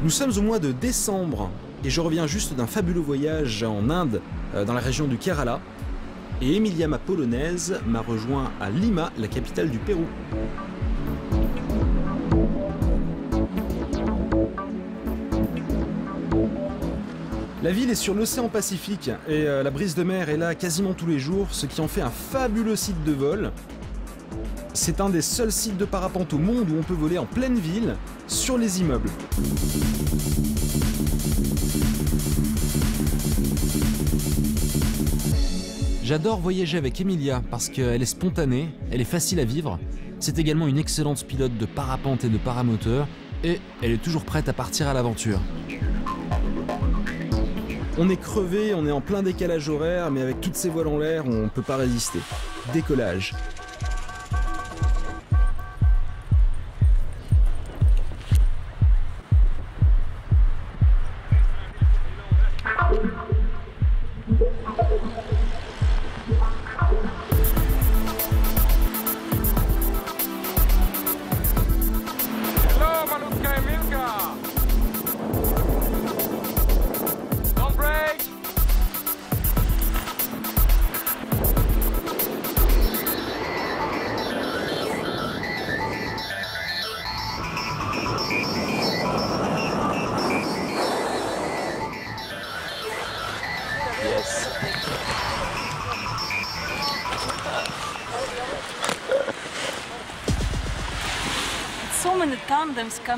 Nous sommes au mois de décembre et je reviens juste d'un fabuleux voyage en Inde, dans la région du Kerala. Et Emilia, ma polonaise, m'a rejoint à Lima, la capitale du Pérou. La ville est sur l'océan Pacifique et la brise de mer est là quasiment tous les jours, ce qui en fait un fabuleux site de vol. C'est un des seuls sites de parapente au monde où on peut voler en pleine ville, sur les immeubles. J'adore voyager avec Emilia parce qu'elle est spontanée, elle est facile à vivre. C'est également une excellente pilote de parapente et de paramoteur et elle est toujours prête à partir à l'aventure. On est crevé, on est en plein décalage horaire, mais avec toutes ces voiles en l'air, on ne peut pas résister. Décollage.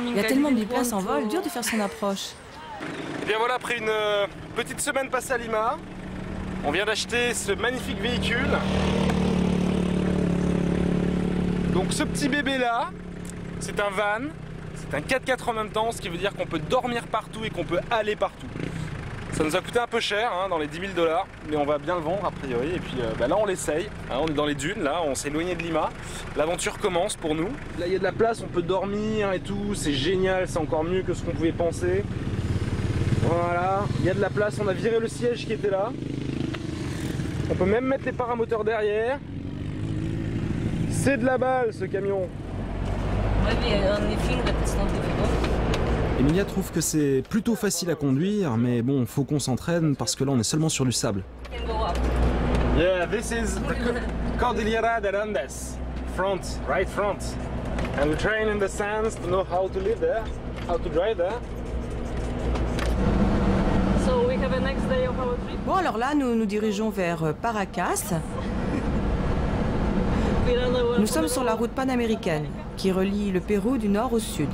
Il y a tellement de places en vol, dur de faire son approche. Bien voilà, après une petite semaine passée à Lima, on vient d'acheter ce magnifique véhicule. Donc ce petit bébé là, c'est un van, c'est un 4x4 en même temps, ce qui veut dire qu'on peut dormir partout et qu'on peut aller partout. Ça nous a coûté un peu cher, hein, dans les 10 000 $, mais on va bien le vendre a priori. Et puis là on l'essaye, hein, on est dans les dunes, là on s'est éloigné de Lima. L'aventure commence pour nous. Là il y a de la place, on peut dormir et tout, c'est génial, c'est encore mieux que ce qu'on pouvait penser. Voilà, il y a de la place, on a viré le siège qui était là. On peut même mettre les paramoteurs derrière. C'est de la balle ce camion. Emilia trouve que c'est plutôt facile à conduire, mais bon, faut qu'on s'entraîne parce que là on est seulement sur du sable. Yeah, this is the Cordillera de Andes. Front, right front. And we train in the sands to know how to live there, how to drive there. So we have a next day of our trip. Bon, alors là, nous nous dirigeons vers Paracas. Nous sommes sur la route panaméricaine qui relie le Pérou du nord au sud.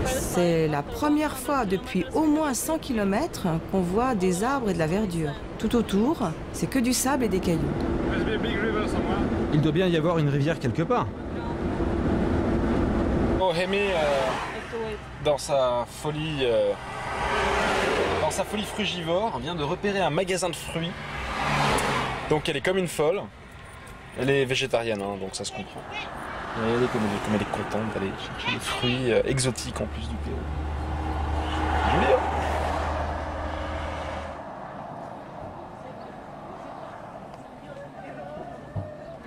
C'est la première fois depuis au moins 100 km qu'on voit des arbres et de la verdure. Tout autour, c'est que du sable et des cailloux. Il doit bien y avoir une rivière quelque part. Oh, Amy, dans sa folie frugivore, vient de repérer un magasin de fruits. Donc elle est comme une folle. Elle est végétarienne, hein, donc ça se comprend. Regardez comme elle est contente d'aller chercher des fruits exotiques en plus du Pérou. Joli, hein?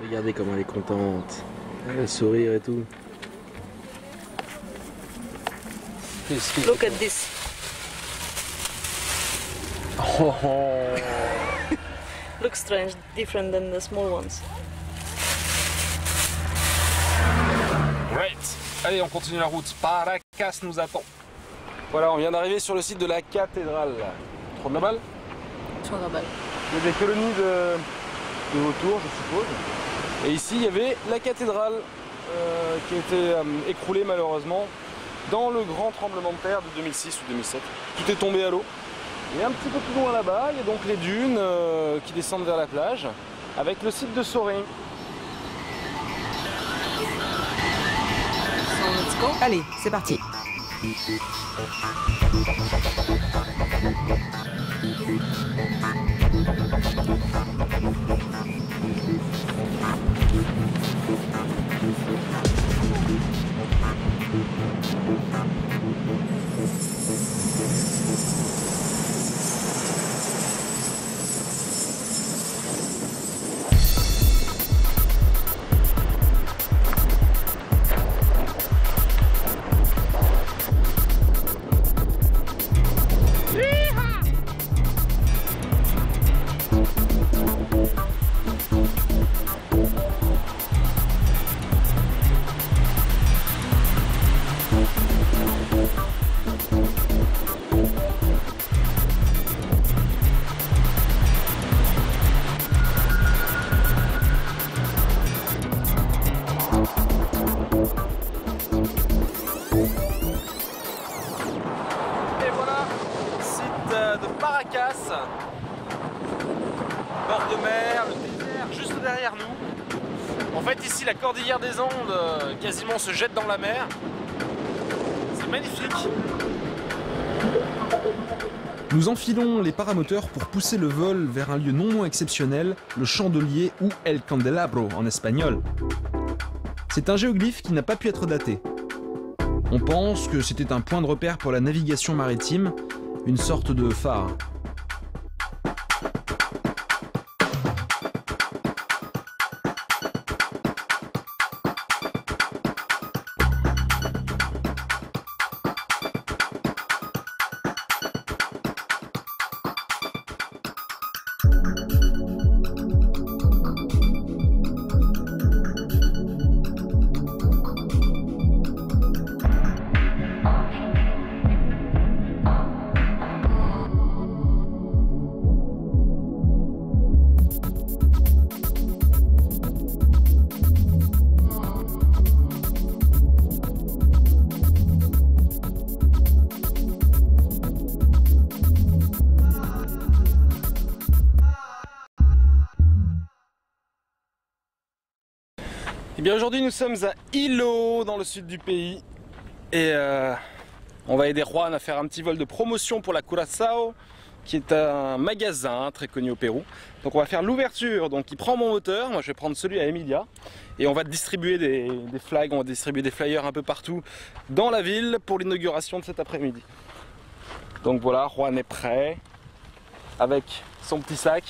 Regardez comme elle est contente. Elle sourire et tout. Look at this. Oh, oh. Looks strange, different than the small ones. Right. Allez, on continue la route. Paracas nous attend. Voilà, on vient d'arriver sur le site de la cathédrale. Trop de la balle. Trop de la balle. Il y a des colonies de vautours, je suppose. Et ici, il y avait la cathédrale qui a été écroulée malheureusement dans le grand tremblement de terre de 2006 ou 2007. Tout est tombé à l'eau. Et un petit peu plus loin là-bas, il y a donc les dunes qui descendent vers la plage avec le site de Sorin. Allez, c'est parti. glace, bord de mer, le désert juste derrière nous. En fait ici la cordillère des Andes quasiment se jette dans la mer. C'est magnifique. Nous enfilons les paramoteurs pour pousser le vol vers un lieu non moins exceptionnel, le Chandelier ou El Candelabro en espagnol. C'est un géoglyphe qui n'a pas pu être daté. On pense que c'était un point de repère pour la navigation maritime, une sorte de phare. Et bien aujourd'hui nous sommes à Ilo dans le sud du pays et on va aider Juan à faire un petit vol de promotion pour la Curaçao qui est un magasin très connu au Pérou. Donc on va faire l'ouverture, donc il prend mon moteur, moi je vais prendre celui à Emilia et on va distribuer des flags, on va distribuer des flyers un peu partout dans la ville pour l'inauguration de cet après-midi. Donc voilà, Juan est prêt avec son petit sac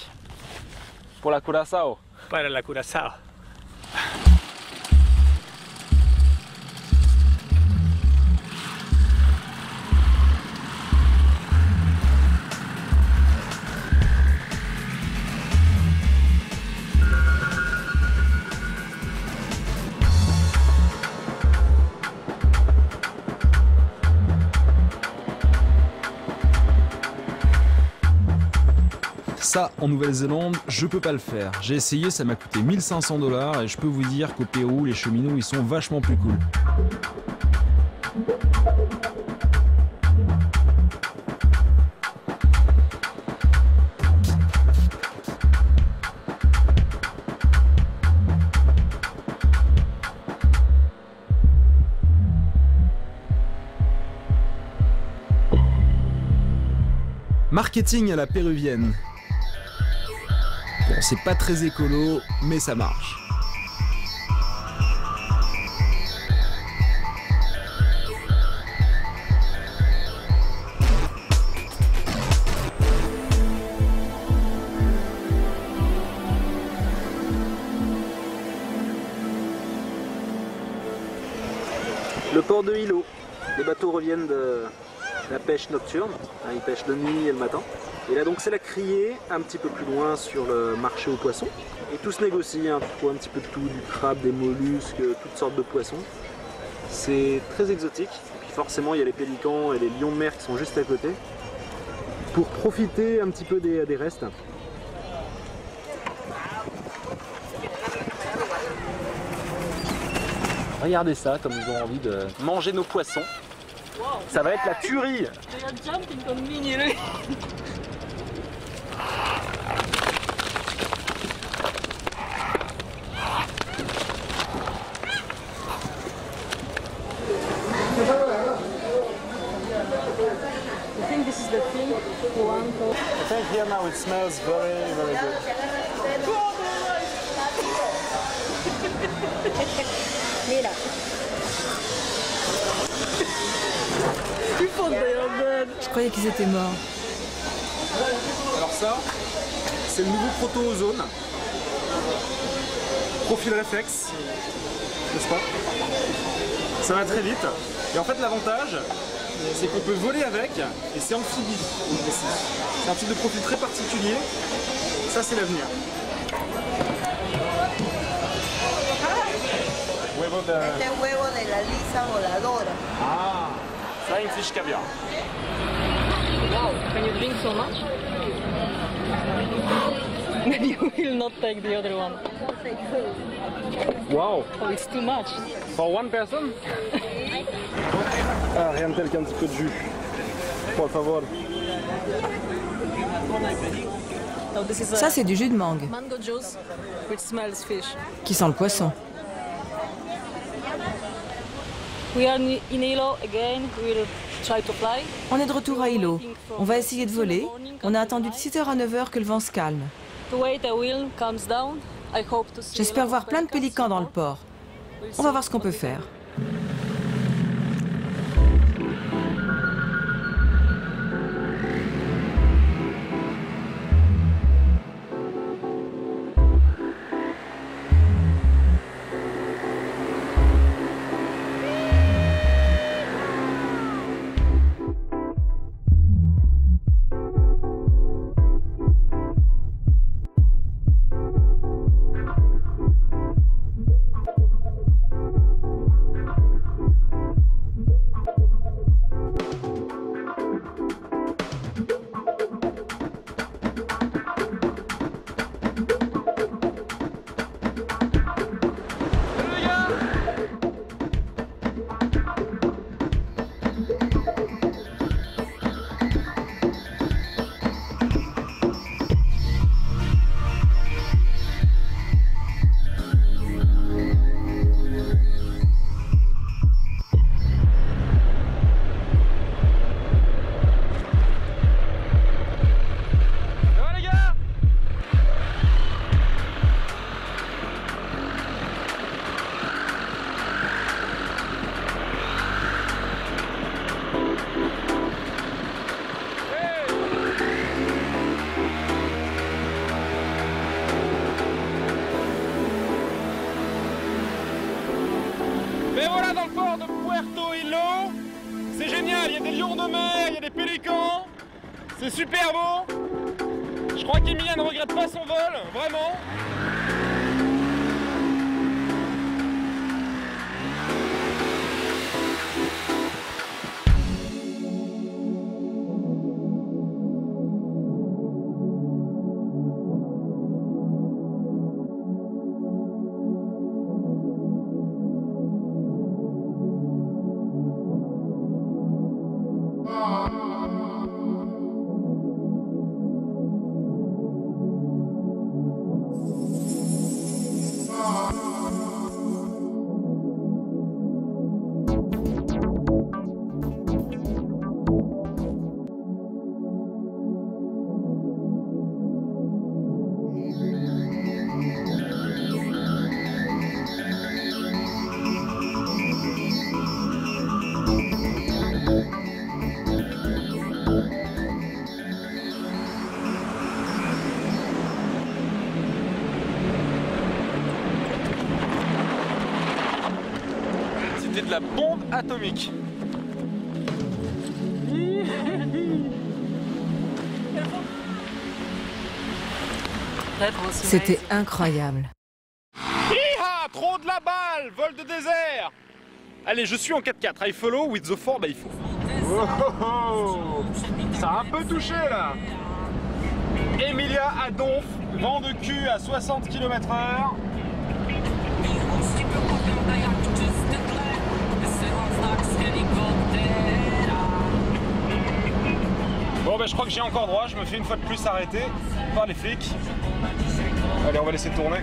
pour la Curaçao. Para la Curaçao. Ça, en Nouvelle-Zélande, je peux pas le faire. J'ai essayé, ça m'a coûté 1500 $ et je peux vous dire qu'au Pérou, les cheminots, ils sont vachement plus cool. Marketing à la péruvienne. Bon, c'est pas très écolo, mais ça marche. Le port de Ilo. Les bateaux reviennent de la pêche nocturne. Ils pêchent la nuit et le matin. Et là donc c'est la criée, un petit peu plus loin sur le marché aux poissons. Et tout se négocie, hein. Tu trouves un petit peu de tout, du crabe, des mollusques, toutes sortes de poissons. C'est très exotique. Et puis forcément il y a les pélicans et les lions de mer qui sont juste à côté. Pour profiter un petit peu des restes. Regardez ça, comme ils ont envie de manger nos poissons. Ça va être la tuerie. I think this is the thing. I think here now it smells very, very good. Mira. Je croyais qu'ils étaient morts. Alors ça, c'est le nouveau proto-ozone. Profil réflexe, n'est-ce pas? Ça va très vite. Et en fait l'avantage, c'est qu'on peut voler avec, et c'est amphibie. C'est un type de profil très particulier. Ça c'est l'avenir. Este es huevo de la lisa voladora. Ah, flying fish caviar. Wow, can you drink so much? Maybe you will not take the other one. Wow, Oh, it's too much. for one person? Ah, rien de tel qu'un petit peu de jus. Por favor. Ça, c'est du jus de mangue, qui sent le poisson. On est de retour à Hilo. On va essayer de voler. On a attendu de 6h à 9h que le vent se calme. J'espère voir plein de pélicans dans le port. On va voir ce qu'on peut faire. Mais voilà, dans le port de Puerto Hilo, c'est génial, il y a des lions de mer, il y a des pélicans, c'est super beau. Je crois qu'Emilia ne regrette pas son vol, vraiment. C'était de la bombe atomique. C'était incroyable. Hiha, trop de la balle, vol de désert. Allez, je suis en 4x4, I follow with the 4x4. Oh, oh, oh. Ça a un peu touché là. Emilia à donf, vent de cul à 60 km/h. Bon bah je crois que j'ai encore droit, je me fais une fois de plus arrêter par les flics. Allez, on va laisser tourner.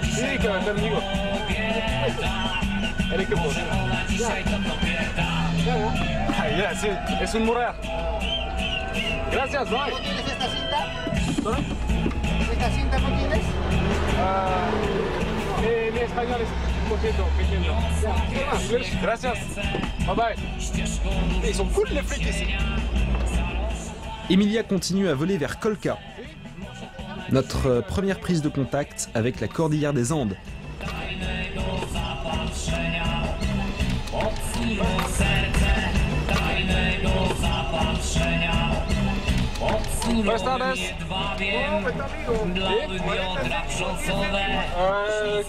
Sí, conmigo. Eres que puedo. Ya, sí, es un murar. Gracias, bye. ¿No tienes esta cinta? ¿Esta cinta no tienes? Mi español es un poquito pequeño. Gracias. Bye bye. Ils sont cool les flics ici. Emilia continue à voler vers Colca. Notre première prise de contact avec la cordillère des Andes. Buenas tardes.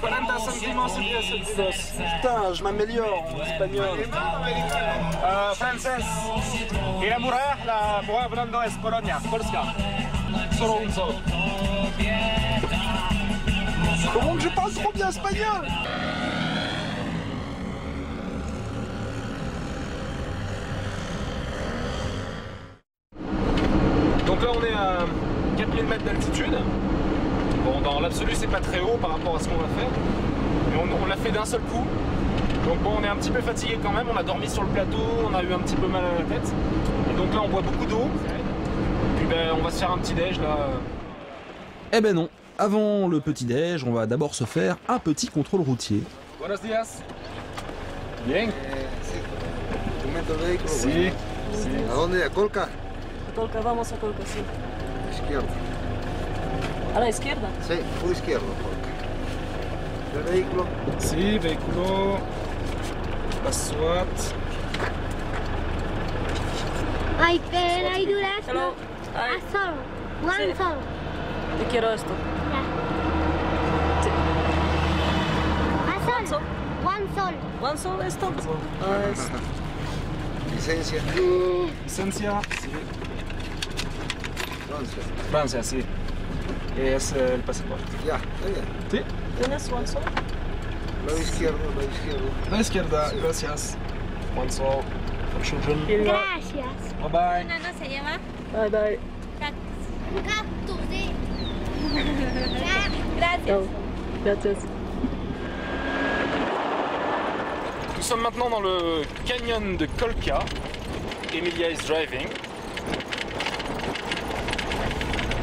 40 céntimos y 10 centavos. Putain, je m'améliore en espagnol. Francés. Y la mujer hablando es Polonia, Polska. Solo un solo. Comment que je parle trop bien espagnol? mètres d'altitude. Bon, dans l'absolu, c'est pas très haut par rapport à ce qu'on va faire. Mais on l'a fait d'un seul coup. Donc bon, on est un petit peu fatigué quand même. On a dormi sur le plateau, on a eu un petit peu mal à la tête. Et donc là, on boit beaucoup d'eau. Puis ben, on va se faire un petit déj là. Eh ben non, avant le petit déj, on va d'abord se faire un petit contrôle routier. Buenos días. Bien. ¿Documento del vehículo? Sí. Sí. ¿A dónde? ¿A Colca? Colca, vamos a Colca, sí. Izquierda. A la izquierda. Sí, full izquierdo, Colca. ¿El vehículo? Sí, vehículo. Passuat. Ay, pero hay durazno. Hello. Hi. Ah, solo. One Sí. solo. Te quiero esto. Ya. Sí. Ah, solo. One solo. ¿One solo esto? Ah, es... Licencia. Licencia. Sí. Entonces, Francia, sí. Es el pasaporte. ya, está bien. Sí. ¿Tienes one solo? Lado izquierdo, lado izquierdo. La izquierda, gracias. One soul for children. Gracias. Bye bye. No se llama Bye bye. cactus, sí. Gracias. Ciao. Gracias. Nous sommes maintenant dans le canyon de Colca. Emilia is driving.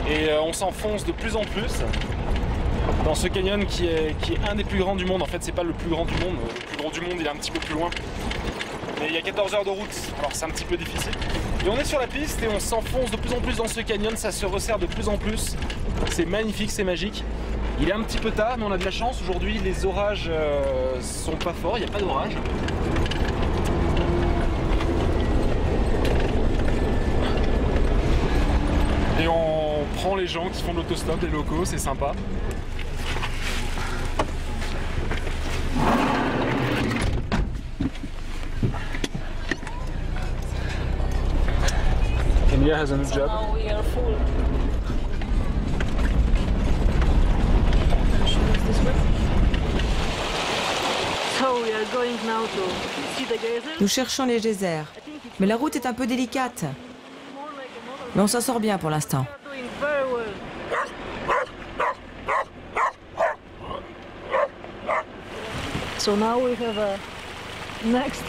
Et on s'enfonce de plus en plus dans ce canyon qui est un des plus grands du monde. En fait, c'est pas le plus grand du monde. Le plus grand du monde, il est un petit peu plus loin. Mais il y a 14 heures de route, alors c'est un petit peu difficile. Et on est sur la piste et on s'enfonce de plus en plus dans ce canyon. Ça se resserre de plus en plus. C'est magnifique, c'est magique. Il est un petit peu tard, mais on a de la chance. Aujourd'hui, les orages sont pas forts. Il n'y a pas d'orage. Et on prend les gens qui font de l'autostop, les locaux, c'est sympa. Emilia has a new job. Now we are full. So we are going now to see the geyser. Nous cherchons les geysers, mais la route est un peu délicate. Mais on s'en sort bien pour l'instant. We are doing very well. So now we have a next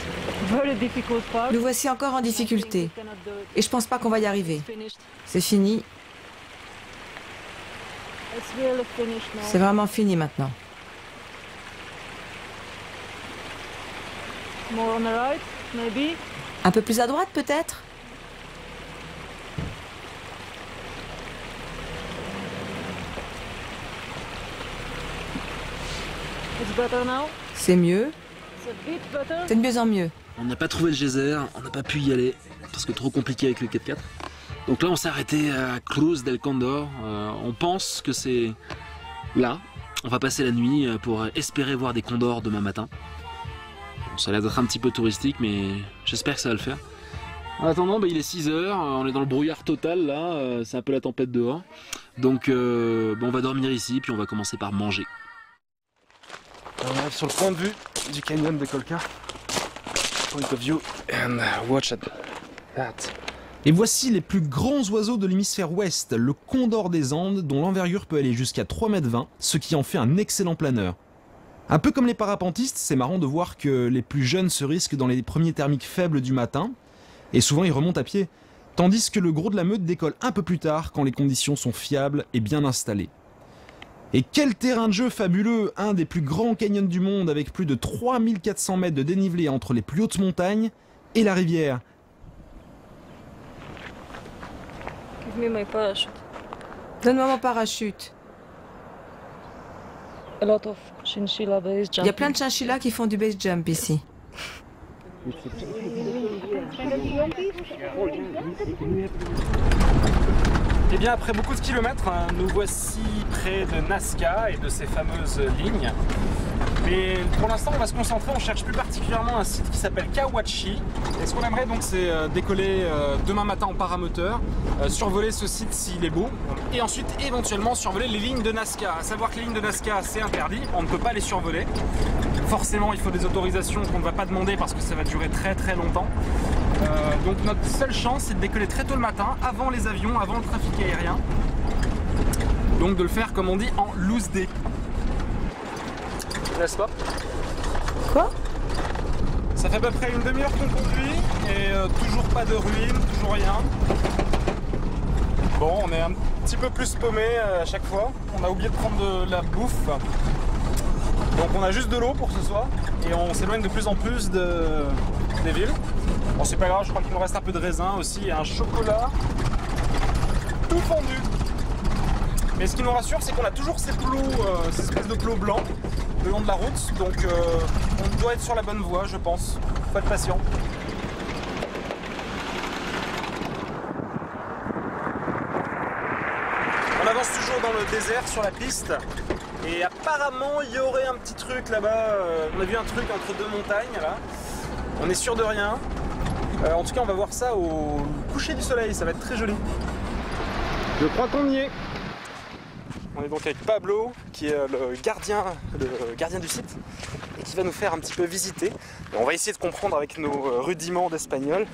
very difficult part. Nous voici encore en difficulté. We cannot do it. Et je pense pas qu'on va y arriver. It's finished. C'est fini, It's really finished now. c'est vraiment fini maintenant. More on the right, maybe. Un peu plus à droite peut-être? It's better now. C'est mieux, It's a bit better. c'est de mieux en mieux. On n'a pas trouvé le geyser, on n'a pas pu y aller parce que trop compliqué avec le 4x4. Donc là on s'est arrêté à Cruz del Condor. On pense que c'est là. On va passer la nuit pour espérer voir des condors demain matin. Bon, ça a l'air d'être un petit peu touristique mais j'espère que ça va le faire. En attendant, il est 6h, on est dans le brouillard total là, c'est un peu la tempête dehors. Donc on va dormir ici puis on va commencer par manger. On arrive sur le point de vue du canyon de Colca. Point of view and watch at that. Et voici les plus grands oiseaux de l'hémisphère ouest, le condor des Andes, dont l'envergure peut aller jusqu'à 3,20 m, ce qui en fait un excellent planeur. Un peu comme les parapentistes, c'est marrant de voir que les plus jeunes se risquent dans les premiers thermiques faibles du matin, et souvent ils remontent à pied, tandis que le gros de la meute décolle un peu plus tard quand les conditions sont fiables et bien installées. Et quel terrain de jeu fabuleux, un des plus grands canyons du monde avec plus de 3400 mètres de dénivelé entre les plus hautes montagnes et la rivière. Give me my parachute. Donne-moi mon parachute. A lot of chinchilla base jumping. Il y a plein de chinchillas qui font du base jump ici. Et bien après beaucoup de kilomètres, nous voici près de Nazca et de ces fameuses lignes. Mais pour l'instant on va se concentrer, on cherche plus particulièrement un site qui s'appelle Kawachi. Et ce qu'on aimerait donc c'est décoller demain matin en paramoteur, survoler ce site s'il est beau, et ensuite éventuellement survoler les lignes de Nazca. À savoir que les lignes de Nazca c'est interdit, on ne peut pas les survoler. Forcément il faut des autorisations qu'on ne va pas demander parce que ça va durer très longtemps. Donc notre seule chance c'est de décoller très tôt le matin, avant les avions, avant le trafic aérien. Donc de le faire comme on dit en loose day. N'est-ce pas? Quoi? Ça fait à peu près une demi-heure qu'on conduit et toujours pas de ruines, toujours rien. Bon, on est un petit peu plus paumé à chaque fois. On a oublié de prendre de la bouffe. Donc on a juste de l'eau pour ce soir et on s'éloigne de plus en plus des villes. Bon, c'est pas grave, je crois qu'il nous reste un peu de raisin aussi et un chocolat tout fondu. Mais ce qui nous rassure, c'est qu'on a toujours ces plots, ces espèces de plots blancs le long de la route. Donc on doit être sur la bonne voie, je pense. Faut être patient. On avance toujours dans le désert sur la piste. Et apparemment, il y aurait un petit truc là-bas. On a vu un truc entre deux montagnes là. On est sûr de rien. En tout cas, on va voir ça au coucher du soleil. Ça va être très joli. Je crois qu'on y est. On est donc avec Pablo, qui est le gardien du site, et qui va nous faire un petit peu visiter. Et on va essayer de comprendre avec nos rudiments d'espagnol.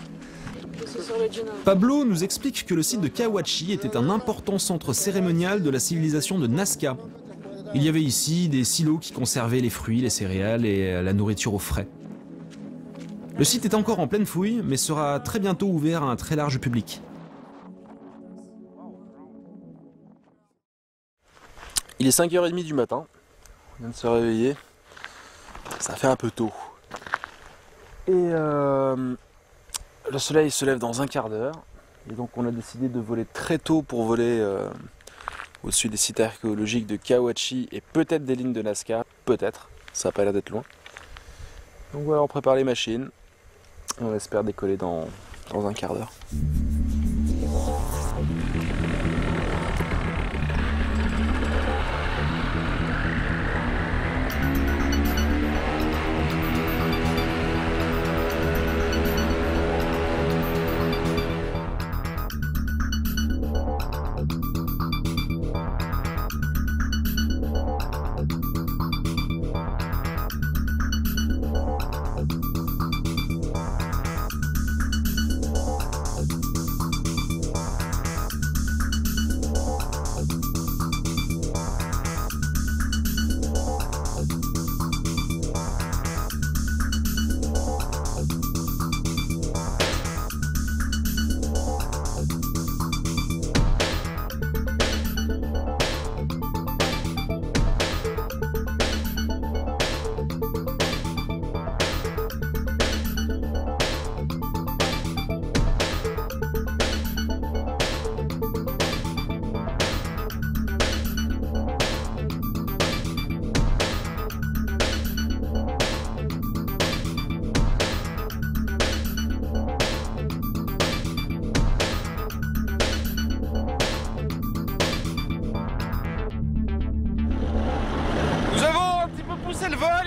Pablo nous explique que le site de Cahuachi était un important centre cérémonial de la civilisation de Nazca. Il y avait ici des silos qui conservaient les fruits, les céréales et la nourriture au frais. Le site est encore en pleine fouille, mais sera très bientôt ouvert à un très large public. Il est 5h30 du matin, on vient de se réveiller, ça fait un peu tôt. Et le soleil se lève dans un quart d'heure, et donc on a décidé de voler très tôt pour voler au-dessus des sites archéologiques de Cahuachi et peut-être des lignes de Nazca, peut-être, ça n'a pas l'air d'être loin. Donc voilà, on prépare les machines, on espère décoller dans un quart d'heure.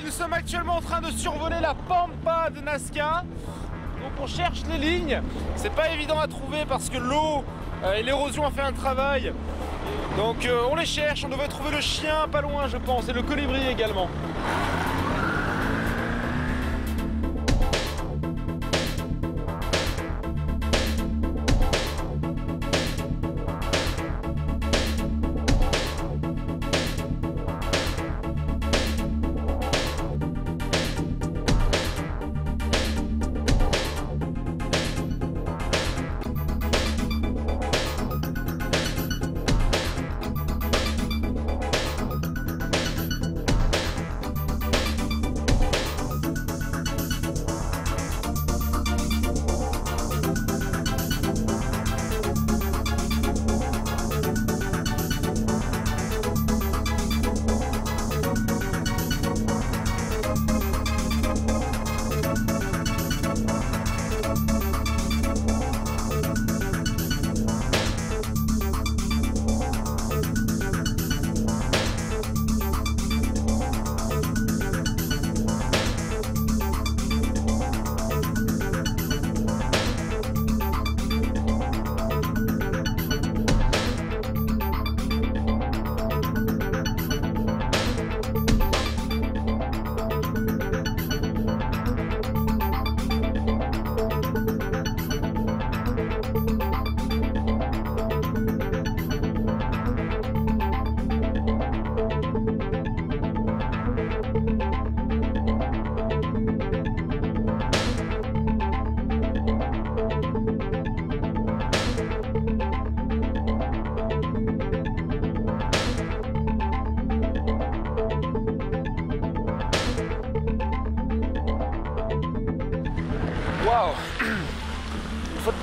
Nous sommes actuellement en train de survoler la Pampa de Nazca. Donc on cherche les lignes. C'est pas évident à trouver parce que l'eau et l'érosion ont fait un travail. Donc on les cherche, on devrait trouver le chien pas loin je pense et le colibri également.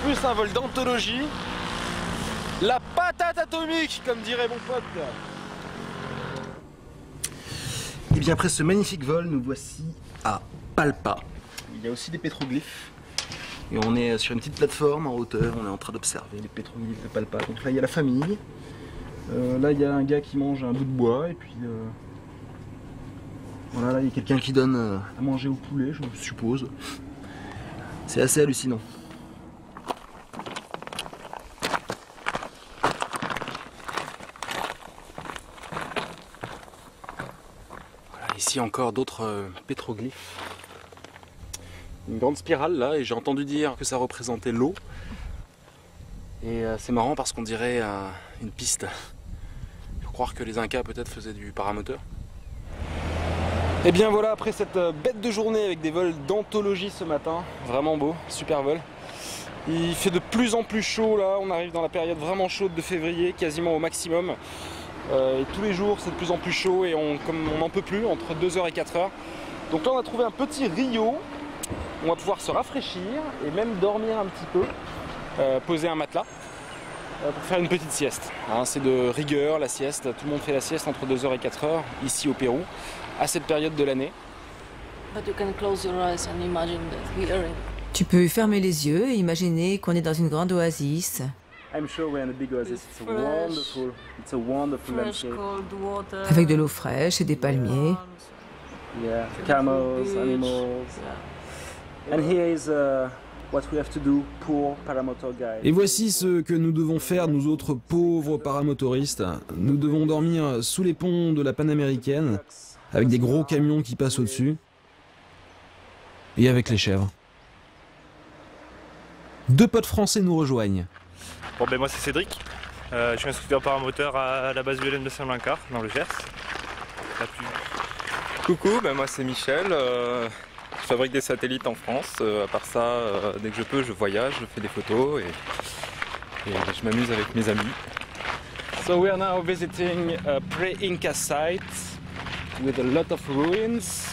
plus un vol d'anthologie. La patate atomique, comme dirait mon pote. Et bien après ce magnifique vol, nous voici à Palpa. Il y a aussi des pétroglyphes. Et on est sur une petite plateforme en hauteur, on est en train d'observer les pétroglyphes de Palpa. Donc là il y a la famille. Là il y a un gars qui mange un bout de bois et puis voilà, là il y a quelqu'un qui donne à manger au poulet, je suppose. C'est assez hallucinant. Voilà, ici encore d'autres pétroglyphes. Une grande spirale là, et j'ai entendu dire que ça représentait l'eau. Et c'est marrant parce qu'on dirait une piste. Il faut croire que les Incas peut-être faisaient du paramoteur. Et bien voilà, après cette bête de journée avec des vols d'anthologie ce matin, vraiment beau, super vol. Il fait de plus en plus chaud là, on arrive dans la période vraiment chaude de février, quasiment au maximum. Et tous les jours c'est de plus en plus chaud et comme on n'en peut plus, entre 2h et 4h. Donc là on a trouvé un petit rio. On va pouvoir se rafraîchir et même dormir un petit peu, poser un matelas pour faire une petite sieste. Hein, c'est de rigueur la sieste, tout le monde fait la sieste entre 2h et 4h ici au Pérou, à cette période de l'année. Tu peux fermer les yeux et imaginer qu'on est dans une grande oasis. Avec de l'eau fraîche et des palmiers. Yeah, camels, animals. And here is what we have to do, poor paramotor guys. Et voici ce que nous devons faire, nous autres pauvres paramotoristes. Nous devons dormir sous les ponts de la Panaméricaine, avec des gros camions qui passent au-dessus, et avec les chèvres. Deux potes français nous rejoignent. Bon ben moi c'est Cédric, je suis instructeur paramoteur à la base ULM de Saint-Blancar, dans le Gers. Coucou, ben moi c'est Michel, je fabrique des satellites en France, à part ça, dès que je peux je voyage, je fais des photos et je m'amuse avec mes amis. So we are now visiting a pre-Inca site with a lot of ruins.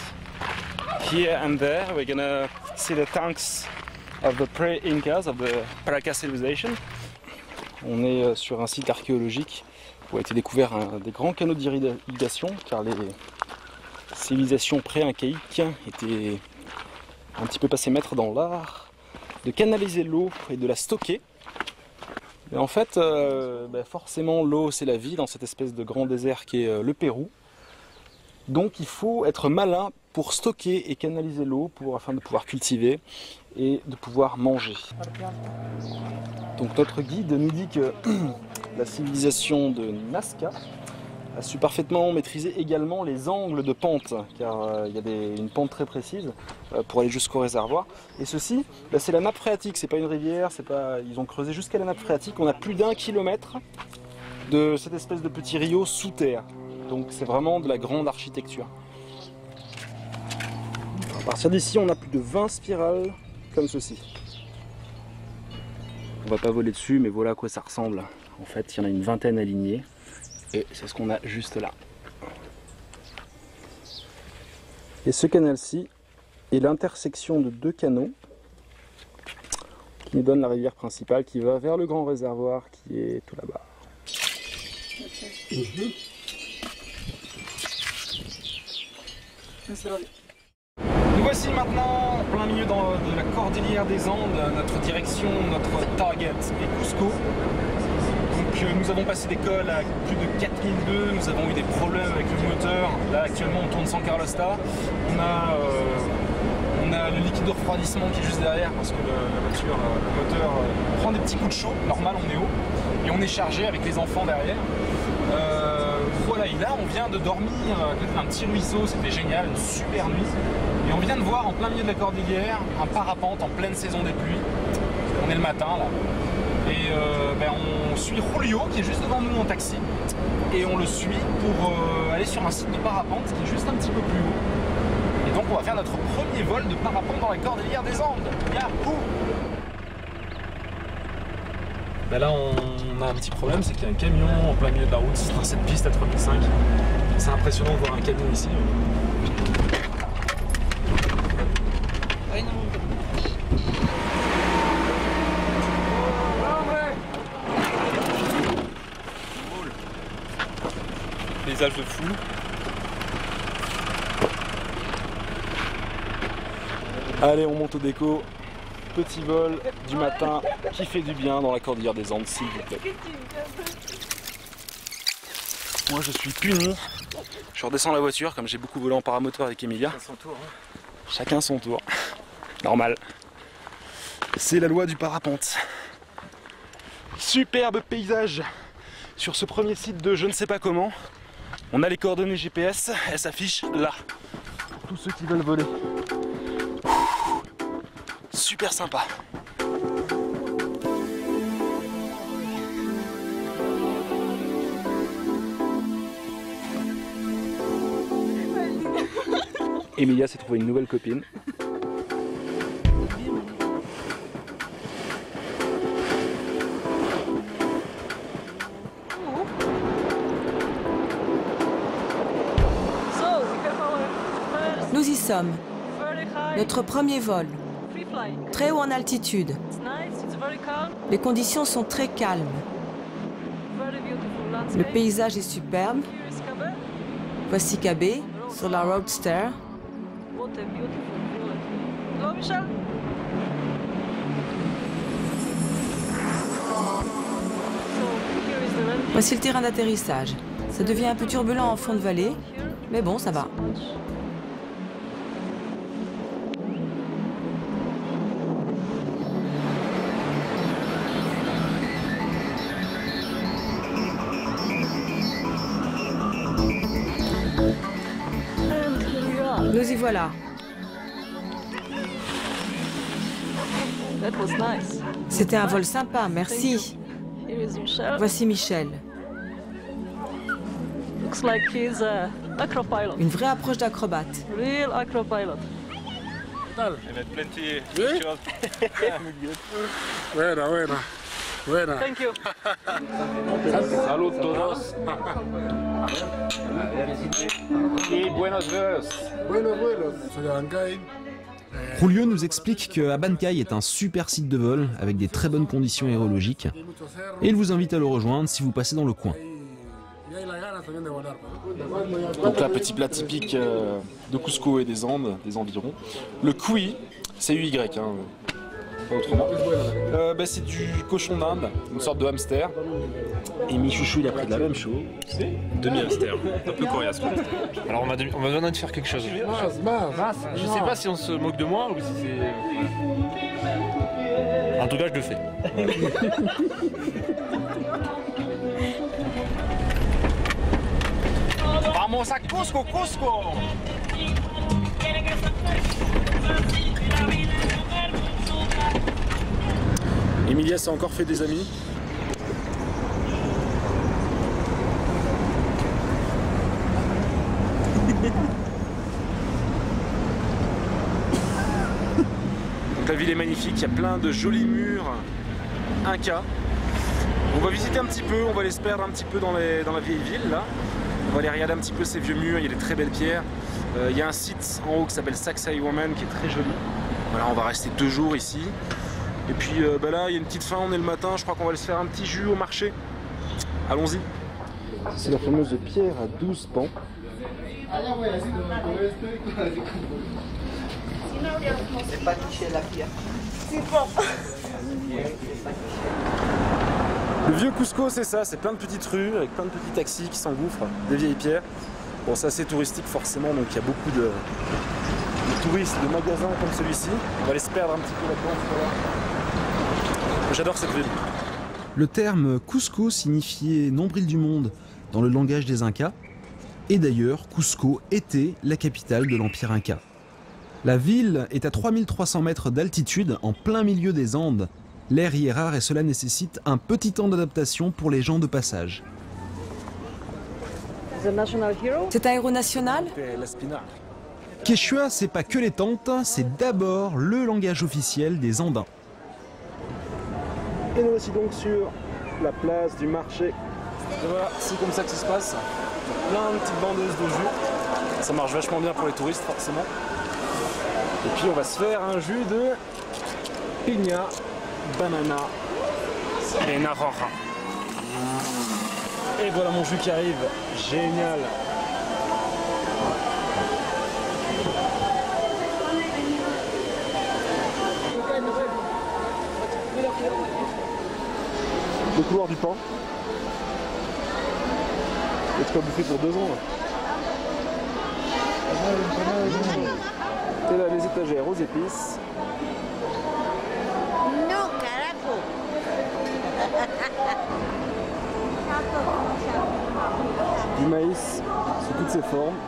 Here and there we're gonna see the tanks of the pre-Incas, of the Paracas civilization. On est sur un site archéologique où a été découvert des grands canaux d'irrigation car les civilisations pré-incaïques étaient un petit peu passées maîtres dans l'art de canaliser l'eau et de la stocker. Et en fait, forcément l'eau c'est la vie dans cette espèce de grand désert qui est le Pérou. Donc il faut être malin pour stocker et canaliser l'eau afin de pouvoir cultiver et de pouvoir manger. Donc notre guide nous dit que la civilisation de Nazca a su parfaitement maîtriser également les angles de pente, car il y a une pente très précise pour aller jusqu'au réservoir. Et ceci, c'est la nappe phréatique, c'est pas une rivière, ils ont creusé jusqu'à la nappe phréatique. On a plus d'1 kilomètre de cette espèce de petit rio sous terre. Donc c'est vraiment de la grande architecture. À partir d'ici, on a plus de 20 spirales comme ceci. On va pas voler dessus, mais voilà à quoi ça ressemble. En fait, il y en a une vingtaine alignés. Et c'est ce qu'on a juste là. Et ce canal-ci est l'intersection de deux canaux qui nous donne la rivière principale qui va vers le grand réservoir qui est tout là-bas. Nous voici maintenant en plein milieu de la cordillère des Andes. Notre direction, notre target est Cusco. Donc nous avons passé des cols à plus de 4002, nous avons eu des problèmes avec le moteur. Là actuellement on tourne sans Carlosta. On a le liquide de refroidissement qui est juste derrière parce que la voiture, le moteur prend des petits coups de chaud, normal on est haut. Et on est chargé avec les enfants derrière. Voilà, et là on vient de dormir un petit ruisseau, c'était génial, une super nuit. Et on vient de voir en plein milieu de la cordillère un parapente en pleine saison des pluies. On est le matin là. Et on suit Julio qui est juste devant nous en taxi. Et on le suit pour aller sur un site de parapente qui est juste un petit peu plus haut. Et donc on va faire notre premier vol de parapente dans la cordillère des Andes. Yahoo! Là on a un petit problème, c'est qu'il y a un camion en plein milieu de la route, c'est cette piste à 3005. C'est impressionnant de voir un camion ici. paysage de fou. Allez, on monte au déco. Petit vol du matin qui fait du bien dans la cordillère des Andes, s'il vous plaît. Moi, je suis puni. Je redescends la voiture, comme j'ai beaucoup volé en paramoteur avec Emilia. Chacun son tour. Hein. Chacun son tour. Normal. C'est la loi du parapente. Superbe paysage sur ce premier site de je ne sais pas comment. On a les coordonnées GPS, elles s'affichent là. Tous ceux qui veulent voler. Super sympa. Emilia s'est trouvée une nouvelle copine. Nous y sommes. Notre premier vol. Très haut en altitude. Les conditions sont très calmes. Le paysage est superbe. Voici KB sur la Roadster. Voici le terrain d'atterrissage. Ça devient un peu turbulent en fond de vallée, mais bon, ça va. Nous y voilà. C'était un vol sympa, merci. Voici Michel. Une vraie approche d'acrobate. Buena. Thank you. Salud todos. Y buenos vuelos. Buenos vuelos. Soy Abancay. Julio nous explique que Abancay est un super site de vol avec des très bonnes conditions aérologiques et il vous invite à le rejoindre si vous passez dans le coin. Donc là, petit plat typique de Cusco et des Andes, des environs. Le cuy, c'est UY, hein, pas autrement. C'est du cochon d'Inde, une sorte de hamster. Et Michouchou, il a pris de la même chose. Demi-hamster, un peu coriace. Alors on m'a demandé de faire quelque chose. Je sais pas si on se moque de moi ou si c'est... En tout cas, je le fais. Vamos a Cusco, Cusco! Emilia s'est encore fait des amis. Donc la ville est magnifique, il y a plein de jolis murs Inca. On va visiter un petit peu, on va aller se perdre un petit peu dans la vieille ville là. On va aller regarder un petit peu ces vieux murs, il y a des très belles pierres. Il y a un site en haut qui s'appelle Sacsay Woman qui est très joli. Voilà, on va rester 2 jours ici. Et puis là, il y a une petite faim, on est le matin, je crois qu'on va aller se faire un petit jus au marché. Allons-y. C'est la fameuse pierre à 12 pans. C'est pas touché la pierre. Le vieux Cusco, c'est ça, c'est plein de petites rues avec plein de petits taxis qui s'engouffrent, des vieilles pierres. Bon, c'est assez touristique forcément, donc il y a beaucoup de touristes, de magasins comme celui-ci. On va aller se perdre un petit peu là-dedans. J'adore cette ville. Le terme Cusco signifiait nombril du monde dans le langage des Incas. Et d'ailleurs, Cusco était la capitale de l'Empire Inca. La ville est à 3300 mètres d'altitude, en plein milieu des Andes. L'air y est rare et cela nécessite un petit temps d'adaptation pour les gens de passage. C'est un héros national ? Quechua, c'est pas que les tentes, c'est d'abord le langage officiel des Andins. Et nous voici donc sur la place du marché. Et voilà, c'est comme ça que ça se passe. Plein de petites vendeuses de jus. Ça marche vachement bien pour les touristes forcément. Et puis on va se faire un jus de piña, banana et naranja. Et voilà mon jus qui arrive, génial. Le couloir du pain. Et tu peux bouffer pour 2 ans là. Et là les étagères aux épices. No, carajo. Du maïs sous toutes ses formes.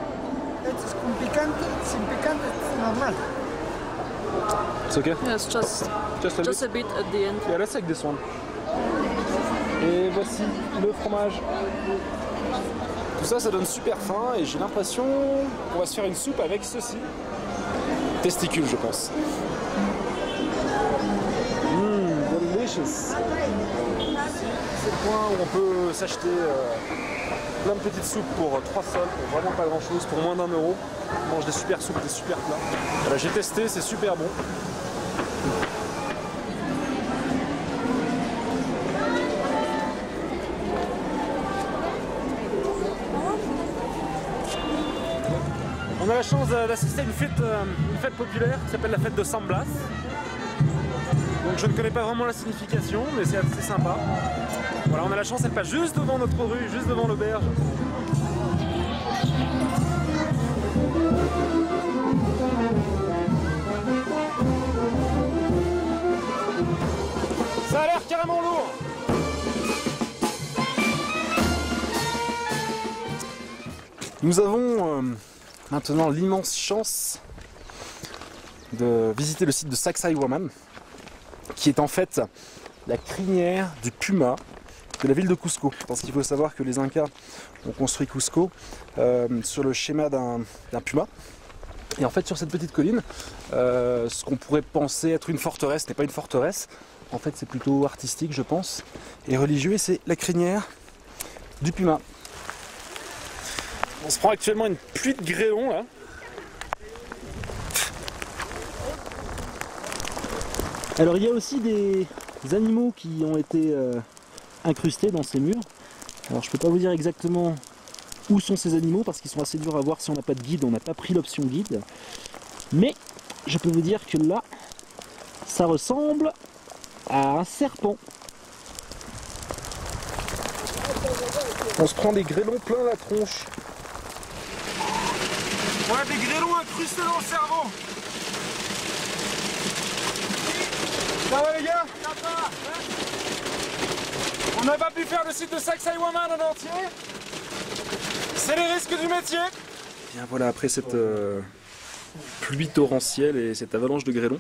It's con picante, sin picante, it's normal. It's okay? Yes, just a bit at the end. Yeah, let's take this one. Et voici le fromage. Tout ça, ça donne super faim et j'ai l'impression qu'on va se faire une soupe avec ceci. Testicules, je pense. Delicious. C'est le point où on peut s'acheter plein de petites soupes pour 3 sols, pour vraiment pas grand chose, pour moins d'1 euro. On mange des super soupes, des super plats. Voilà, j'ai testé, c'est super bon. On a la chance d'assister à une fête populaire qui s'appelle la fête de San Blas. Donc je ne connais pas vraiment la signification, mais c'est assez sympa. Voilà, on a la chance, elle passe juste devant notre rue, juste devant l'auberge. Ça a l'air carrément lourd. Nous avons maintenant l'immense chance de visiter le site de Sacsayhuaman, qui est en fait la crinière du puma de la ville de Cusco. Parce qu'il faut savoir que les Incas ont construit Cusco sur le schéma d'un puma. Et en fait sur cette petite colline, ce qu'on pourrait penser être une forteresse n'est pas une forteresse. En fait c'est plutôt artistique je pense, et religieux, et c'est la crinière du puma. On se prend actuellement une pluie de grêlons là. Alors il y a aussi des animaux qui ont été incrustés dans ces murs. Alors je peux pas vous dire exactement où sont ces animaux parce qu'ils sont assez durs à voir si on n'a pas de guide, on n'a pas pris l'option guide. Mais je peux vous dire que là, ça ressemble à un serpent. On se prend des grêlons plein la tronche. On a des grêlons incrustés dans le cerveau. Ça va les gars? On n'a pas pu faire le site de Sacsayhuaman en entier. C'est les risques du métier. Bien voilà, après cette pluie torrentielle et cette avalanche de grêlons,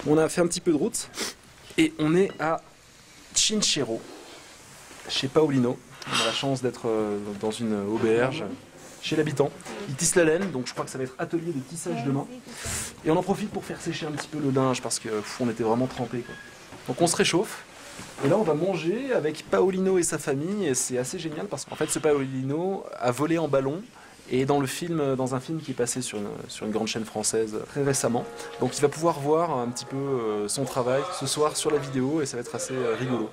on a fait un petit peu de route et on est à Chinchero, chez Paolino. On a la chance d'être dans une auberge chez l'habitant. Il tisse la laine, donc je crois que ça va être atelier de tissage demain. Et on en profite pour faire sécher un petit peu le linge parce que on était vraiment trempés, quoi. Donc on se réchauffe. Et là on va manger avec Paolino et sa famille, et c'est assez génial parce qu'en fait ce Paolino a volé en ballon et dans un film qui est passé sur une grande chaîne française très récemment. Donc il va pouvoir voir un petit peu son travail ce soir sur la vidéo et ça va être assez rigolo.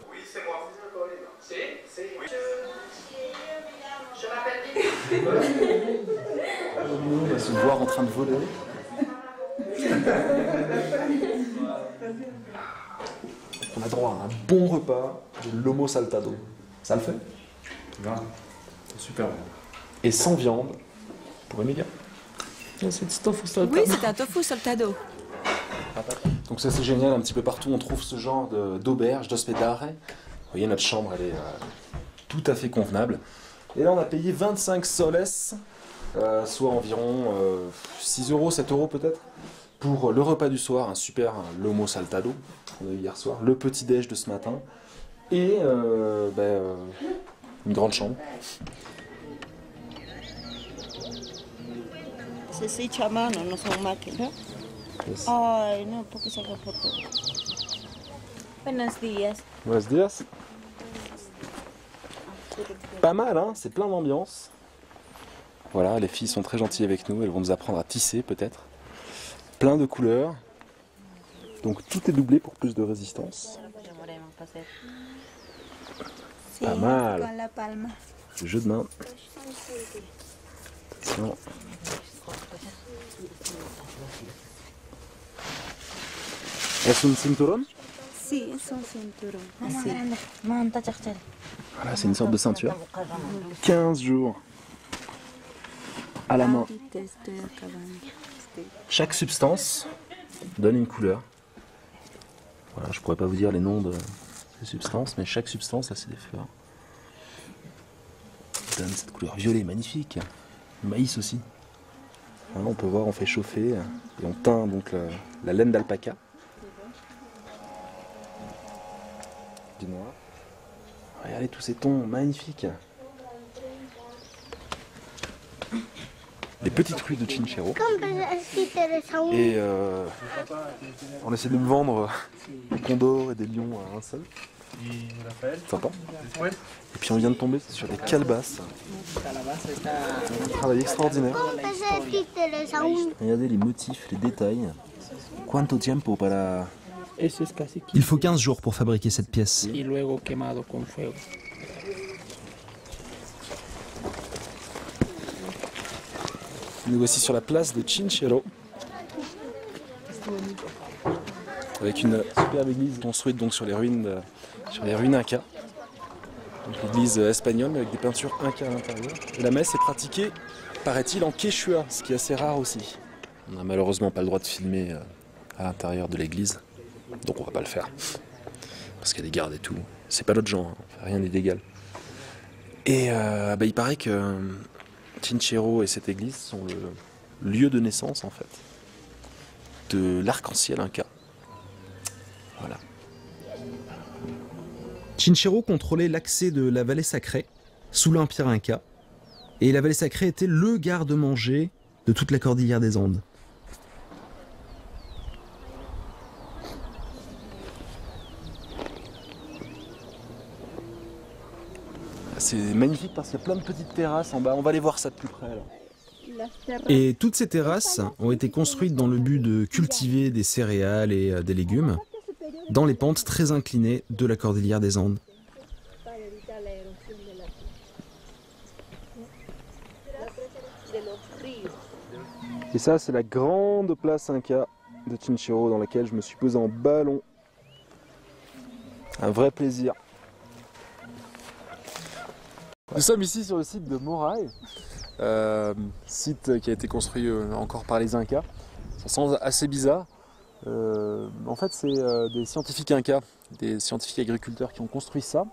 On va se voir en train de voler. On a droit à un bon repas de lomo saltado. Ça le fait? Super bon. Et sans viande, pour Emilia. C'est du tofu saltado. Oui, c'est un tofu saltado. Donc ça c'est génial, un petit peu partout on trouve ce genre d'auberge, d'hospedare. Vous voyez, notre chambre elle est tout à fait convenable. Et là on a payé 25 soles, soit environ 6 euros, 7 euros peut-être, pour le repas du soir, un super lomo saltado qu'on a eu hier soir, le petit déj de ce matin, et une grande chambre. C'est hecho a mano, no son máquinas. Yes. Ay, no, porque saca foto. Buenos días. Buenos días. Pas mal, hein, c'est plein d'ambiance. Voilà, les filles sont très gentilles avec nous, elles vont nous apprendre à tisser peut-être. Plein de couleurs. Donc tout est doublé pour plus de résistance. Pas mal. Con la palma. Le jeu de main. Attention. Es un cinturón? Sí, es un cinturón. Así. Voilà, c'est une sorte de ceinture. 15 jours à la main. Ahorita estoy acabando. Chaque substance donne une couleur. Voilà, je pourrais pas vous dire les noms de ces substances, mais chaque substance, là c'est des fleurs, donne cette couleur violet, magnifique. Le maïs aussi. Voilà, on peut voir, on fait chauffer et on teint donc la laine d'alpaca. Du noir. Regardez tous ces tons magnifiques. Les petites rues de Chinchero. Et on essaie de me vendre des condors et des lions à un seul. Sympa. Et puis on vient de tomber sur des calebasses. Un travail extraordinaire. Regardez les motifs, les détails. Quanto tiempo para... Il faut 15 jours pour fabriquer cette pièce. Nous voici sur la place de Chinchero, avec une superbe église construite donc sur les ruines Inca. L'église espagnole avec des peintures Inca à l'intérieur. Et la messe est pratiquée, paraît-il, en quechua, ce qui est assez rare aussi. On n'a malheureusement pas le droit de filmer à l'intérieur de l'église, donc on va pas le faire. Parce qu'il y a des gardes et tout. C'est pas notre genre, hein. Rien n'est légal. Et il paraît que Chinchero et cette église sont le lieu de naissance en fait de l'arc-en-ciel Inca. Voilà. Chinchero contrôlait l'accès de la vallée sacrée sous l'Empire Inca, et la vallée sacrée était le garde-manger de toute la cordillère des Andes. C'est magnifique parce qu'il y a plein de petites terrasses en bas, on va aller voir ça de plus près là. Et toutes ces terrasses ont été construites dans le but de cultiver des céréales et des légumes dans les pentes très inclinées de la cordillère des Andes. Et ça, c'est la grande place Inca de Chinchero dans laquelle je me suis posé en ballon. Un vrai plaisir. Nous sommes ici sur le site de Moray, site qui a été construit encore par les Incas. Ça sent assez bizarre. En fait, c'est des scientifiques Incas, des scientifiques agriculteurs qui ont construit ça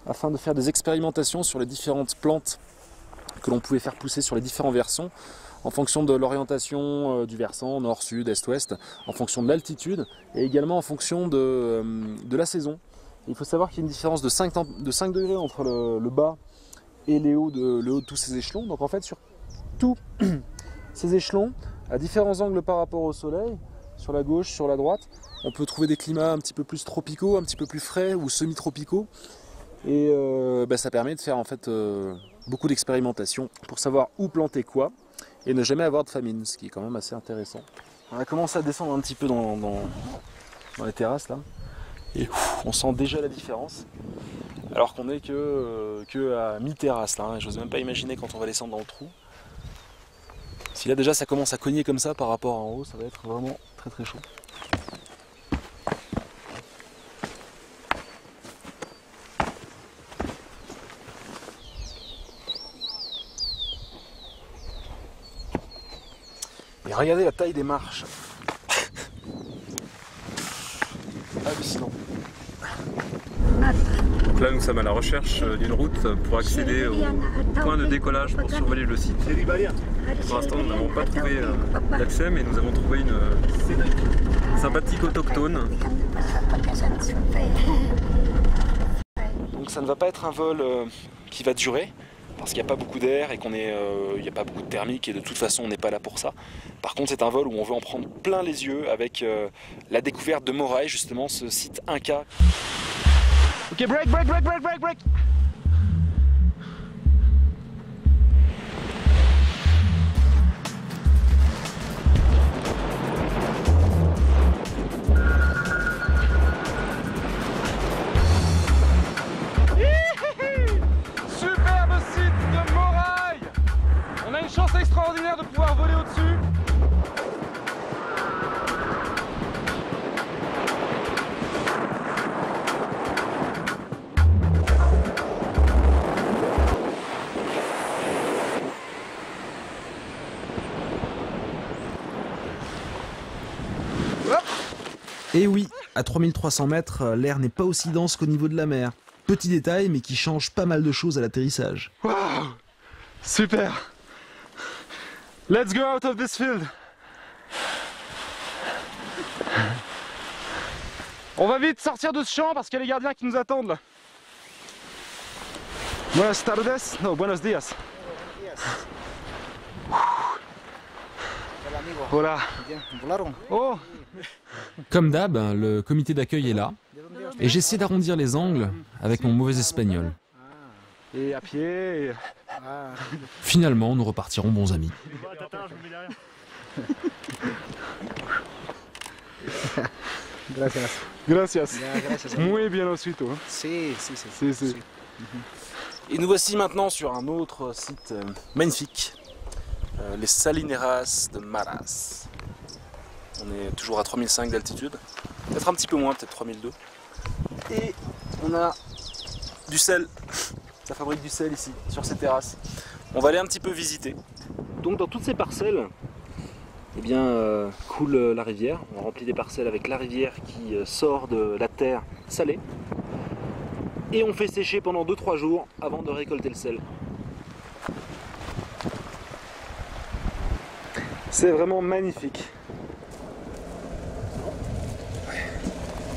afin de faire des expérimentations sur les différentes plantes que l'on pouvait faire pousser sur les différents versants en fonction de l'orientation du versant, nord, sud, est, ouest, en fonction de l'altitude et également en fonction de la saison. Il faut savoir qu'il y a une différence de 5 degrés entre le bas et le haut de tous ces échelons. Donc en fait sur tous ces échelons, à différents angles par rapport au soleil, sur la gauche, sur la droite, on peut trouver des climats un petit peu plus tropicaux, un petit peu plus frais ou semi-tropicaux. Et ça permet de faire en fait beaucoup d'expérimentations pour savoir où planter quoi et ne jamais avoir de famine, ce qui est quand même assez intéressant. On a commencé à descendre un petit peu dans les terrasses là, et on sent déjà la différence. Alors qu'on est que à mi-terrasse là, hein. J'ose même pas imaginer quand on va descendre dans le trou. Si là déjà ça commence à cogner comme ça par rapport en haut, ça va être vraiment très très chaud. Et regardez la taille des marches. Hallucinant. Donc là nous sommes à la recherche d'une route pour accéder au point de décollage pour survoler le site. Pour l'instant nous n'avons pas trouvé d'accès, mais nous avons trouvé une sympathique autochtone. Donc ça ne va pas être un vol qui va durer, parce qu'il n'y a pas beaucoup d'air et qu'il n'y a pas beaucoup de thermique, et de toute façon on n'est pas là pour ça. Par contre c'est un vol où on veut en prendre plein les yeux avec la découverte de Moray, justement ce site Inca. Ok, break. Et oui, à 3300 mètres, l'air n'est pas aussi dense qu'au niveau de la mer. Petit détail, mais qui change pas mal de choses à l'atterrissage. Waouh! Super! Let's go out of this field! On va vite sortir de ce champ parce qu'il y a les gardiens qui nous attendent là. Buenas tardes. No, buenos días. Voilà. Oh. Comme d'hab, le comité d'accueil est là. Et j'essaie d'arrondir les angles avec mon mauvais espagnol. Et à pied. Finalement, nous repartirons bons amis. Gracias. Gracias. Gracias. Muy bien osito. Sí. Et nous voici maintenant sur un autre site magnifique, les Salineras de Maras. On est toujours à 3005 d'altitude, peut-être un petit peu moins, peut-être 3002. Et on a du sel, ça fabrique du sel ici, sur ces terrasses. On va aller un petit peu visiter. Donc dans toutes ces parcelles, eh bien, coule la rivière. On remplit des parcelles avec la rivière qui sort de la terre salée. Et on fait sécher pendant 2-3 jours avant de récolter le sel. C'est vraiment magnifique.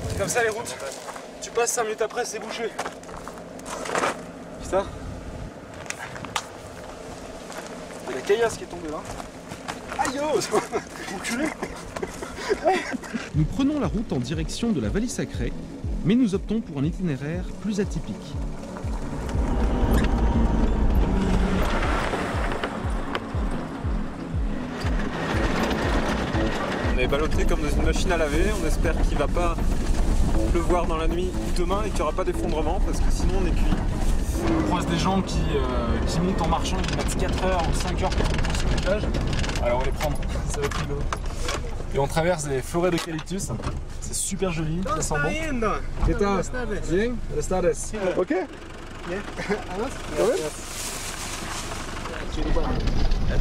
C'est comme ça les routes. Tu passes 5 minutes après, c'est bouché. Putain. Il y a la caillasse qui est tombée là. Aïe oh, enculé. Nous prenons la route en direction de la vallée sacrée, mais nous optons pour un itinéraire plus atypique. On est ballotté comme dans une machine à laver, on espère qu'il va pas pleuvoir dans la nuit demain et qu'il n'y aura pas d'effondrement parce que sinon on est cuit. On croise des gens qui montent en marchant, ils mettent 4 heures ou 5 heures pour monter sur l'étage. Alors on va les prendre, ça va être rigolo. Et on traverse des forêts d'eucalyptus, c'est super joli, ça sent bon. ¿Qué tal? Bien. Buenas tardes. Ok.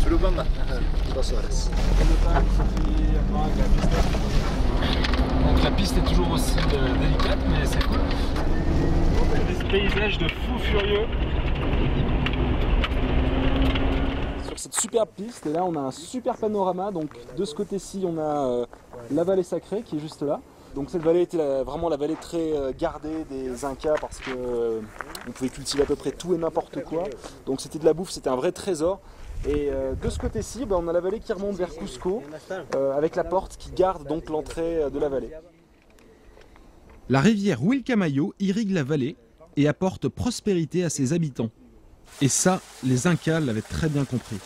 Churubamba. 2 horas. Donc la piste est toujours aussi délicate, mais c'est cool. Des paysages de fous furieux. Sur cette superbe piste, et là on a un super panorama. Donc de ce côté-ci, on a la vallée sacrée qui est juste là. Donc cette vallée était vraiment la vallée très gardée des Incas parce que on pouvait cultiver à peu près tout et n'importe quoi. Donc c'était de la bouffe, c'était un vrai trésor. Et de ce côté-ci, on a la vallée qui remonte vers Cusco avec la porte qui garde donc l'entrée de la vallée. La rivière Huilcamayo irrigue la vallée et apporte prospérité à ses habitants. Et ça, les Incas l'avaient très bien compris.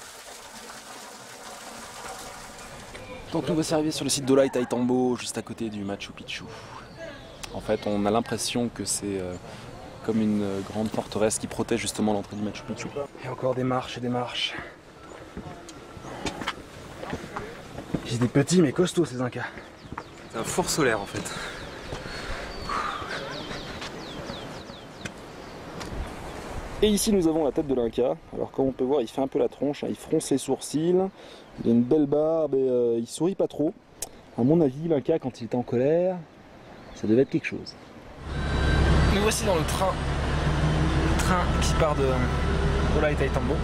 Donc nous voici arrivés sur le site d'Ollantaytambo, juste à côté du Machu Picchu. En fait, on a l'impression que c'est comme une grande forteresse qui protège justement l'entrée du Machu Picchu. Et encore des marches et des marches. J'ai des petits mais costauds ces Incas. C'est un four solaire en fait. Et ici nous avons la tête de l'Inca. Alors comme on peut voir, il fait un peu la tronche, il fronce les sourcils, il a une belle barbe et il sourit pas trop. À mon avis, l'Inca quand il était en colère, ça devait être quelque chose. Nous voici dans le train qui part de Ollantaytambo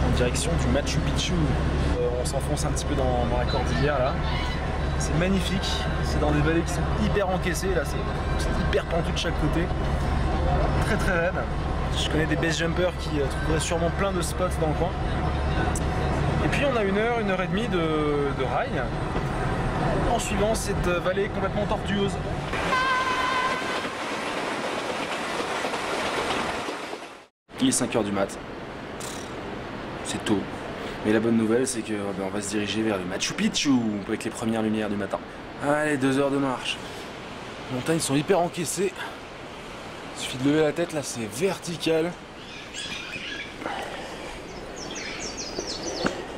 en direction du Machu Picchu. On s'enfonce un petit peu dans la cordillère là. C'est magnifique, c'est dans des vallées qui sont hyper encaissées, là c'est hyper pentu de chaque côté. Très très raide. Je connais des base jumpers qui trouveraient sûrement plein de spots dans le coin. Et puis on a 1 heure, 1 heure et demie de rail en suivant cette vallée complètement tortueuse. Il est 5 h du mat. C'est tôt. Mais la bonne nouvelle, c'est que on va se diriger vers le Machu Picchu avec les premières lumières du matin. Allez, 2 heures de marche. Les montagnes sont hyper encaissées. Il suffit de lever la tête, là c'est vertical.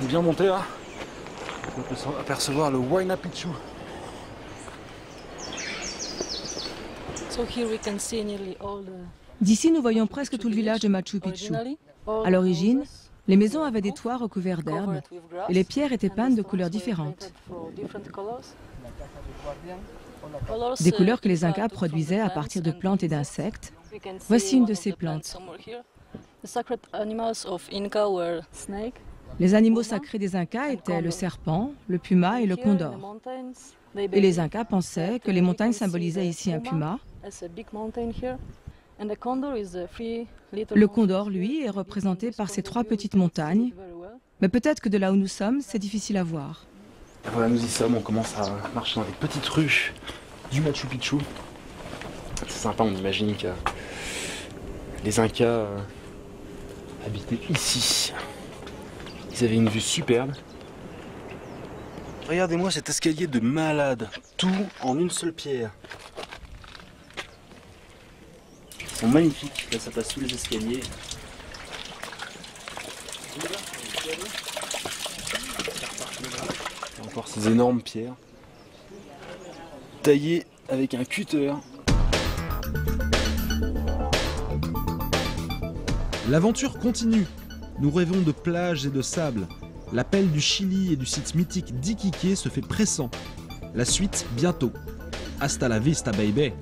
On est bien monté là. On peut apercevoir le Huayna Picchu. D'ici, nous voyons presque tout le village de Machu Picchu. À l'origine, les maisons avaient des toits recouverts d'herbes et les pierres étaient peintes de couleurs différentes. Des couleurs que les Incas produisaient à partir de plantes et d'insectes. Voici une de ces plantes. Les animaux sacrés des Incas étaient le serpent, le puma et le condor. Et les Incas pensaient que les montagnes symbolisaient ici un puma. Le condor, lui, est représenté par ces 3 petites montagnes. Mais peut-être que de là où nous sommes, c'est difficile à voir. Voilà, nous y sommes, on commence à marcher dans les petites rues du Machu Picchu. C'est sympa, on imagine que les Incas habitaient ici. Ils avaient une vue superbe. Regardez-moi cet escalier de malade, tout en une seule pierre. Ils sont magnifiques, là ça passe sous les escaliers. Encore ces énormes pierres, taillées avec un cutter. L'aventure continue. Nous rêvons de plages et de sable. L'appel du Chili et du site mythique d'Iquique se fait pressant. La suite bientôt. Hasta la vista, baby.